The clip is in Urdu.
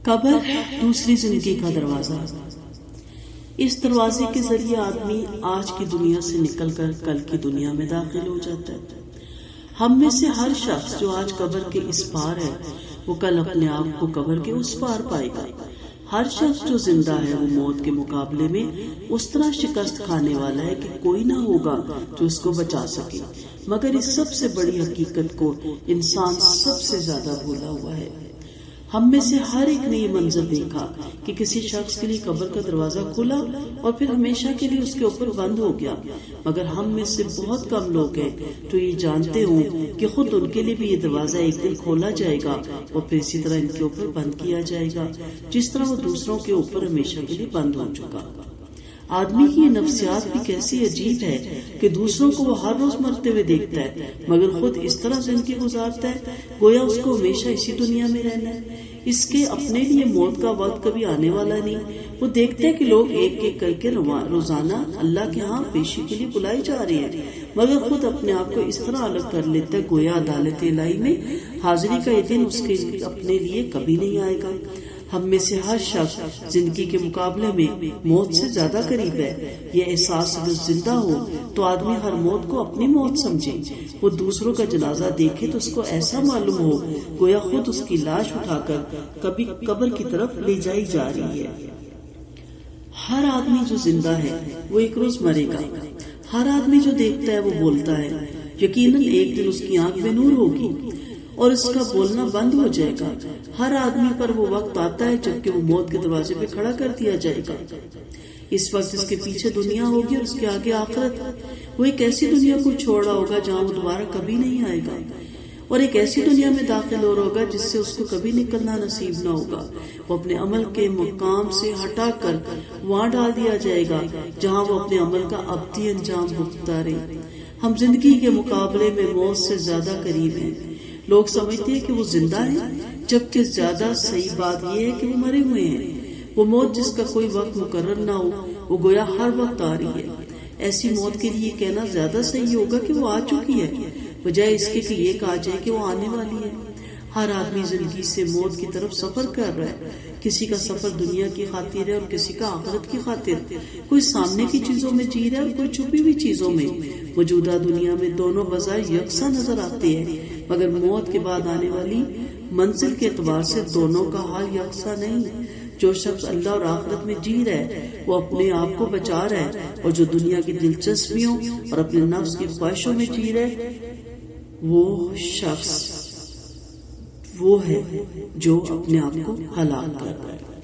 قبر دوسری زندگی کا دروازہ۔ اس دروازے کے ذریعے آدمی آج کی دنیا سے نکل کر کل کی دنیا میں داخل ہو جاتا ہے۔ ہم میں سے ہر شخص جو آج قبر کے اس پار ہے وہ کل اپنے آپ کو قبر کے اس پار پائے گا۔ ہر شخص جو زندہ ہے وہ موت کے مقابلے میں اس طرح شکست کھانے والا ہے کہ کوئی نہ ہوگا جو اس کو بچا سکے، مگر اس سب سے بڑی حقیقت کو انسان سب سے زیادہ بھولا ہوا ہے۔ ہم میں سے ہر ایک نے یہ منظر دیکھا کہ کسی شخص کے لیے قبر کا دروازہ کھلا اور پھر ہمیشہ کے لیے اس کے اوپر بند ہو گیا، مگر ہم میں سے بہت کم لوگ ہیں جو یہ جانتے ہوں کہ خود ان کے لیے بھی یہ دروازہ ایک دن کھولا جائے گا اور پھر اسی طرح ان کے اوپر بند کیا جائے گا جس طرح وہ دوسروں کے اوپر ہمیشہ کے لیے بند ہو چکا۔ آدمی کی یہ نفسیات بھی کیسی عجیب ہے کہ دوسروں کو وہ ہر روز مرتے ہوئے دیکھتا ہے مگر خود اس طرح زندگی گزارتا ہے گویا اس کو ہمیشہ اسی دنیا میں رہنا ہے۔ اس کے اپنے لیے موت کا وقت کبھی آنے والا نہیں۔ وہ دیکھتا ہے کہ لوگ ایک ایک کر کے روزانہ اللہ کے ہاں پیشی کے لیے بلائی جا رہے ہیں، مگر خود اپنے آپ کو اس طرح الگ کر لیتا ہے گویا عدالت الہی میں حاضری کا یہ دن اس کے اپنے لیے کبھی نہیں آئے گا۔ ہم میں سے ہر شخص زندگی کے مقابلے میں موت سے زیادہ قریب ہے۔ یہ احساس اگر زندہ ہو تو آدمی ہر موت کو اپنی موت سمجھے۔ وہ دوسروں کا جنازہ دیکھے تو اس کو ایسا معلوم ہو گویا خود اس کی لاش اٹھا کر کبھی قبر کی طرف لے جائی جا رہی ہے۔ ہر آدمی جو زندہ ہے وہ ایک روز مرے گا۔ ہر آدمی جو دیکھتا ہے وہ بولتا ہے، یقیناً ایک دن اس کی آنکھ میں نور ہوگی اور اس کا بولنا بند ہو جائے گا۔ ہر آدمی پر وہ وقت آتا ہے جبکہ وہ موت کے دروازے پہ کھڑا کر دیا جائے گا۔ اس وقت اس کے پیچھے دنیا ہوگی اور اس کے آگے آخرت۔ وہ ایک ایسی دنیا کو چھوڑ رہا ہوگا جہاں وہ دوبارہ کبھی نہیں آئے گا، اور ایک ایسی دنیا میں داخل ہو رہا ہوگا جس سے اس کو کبھی نکلنا نصیب نہ ہوگا۔ وہ اپنے عمل کے مقام سے ہٹا کر وہاں ڈال دیا جائے گا جہاں وہ اپنے عمل کا ابدی انجام بھگتتا رہے۔ ہم زندگی کے مقابلے میں موت سے زیادہ قریب ہیں۔ لوگ سمجھتے ہیں کہ وہ زندہ ہیں جبکہ زیادہ صحیح بات یہ ہے کہ وہ مرے ہوئے ہیں۔ وہ موت جس کا کوئی وقت مقرر نہ ہو وہ گویا ہر وقت آ رہی ہے۔ ایسی موت کے لیے کہنا زیادہ صحیح ہوگا کہ وہ آ چکی ہے بجائے اس کے کہ یہ کہا جائے کہ وہ آنے والی ہے۔ ہر آدمی زندگی سے موت کی طرف سفر کر رہا ہے۔ کسی کا سفر دنیا کی خاطر ہے اور کسی کا آخرت کی خاطر۔ کوئی سامنے کی چیزوں میں جی رہا ہے اور کوئی چھپی ہوئی چیزوں میں۔ موجودہ دنیا میں دونوں بظاہر یکساں نظر آتے ہیں مگر موت کے بعد آنے والی منزل کے اعتبار سے دونوں کا حال یکساں نہیں۔ جو شخص اللہ اور آخرت میں جی رہا ہے وہ اپنے آپ کو بچا رہا ہے، اور جو دنیا کی دلچسپیوں اور اپنے نفس کی خواہشوں میں جی رہا ہے وہ شخص وہ ہے جو اپنے آپ کو ہلاک کر رہا ہے۔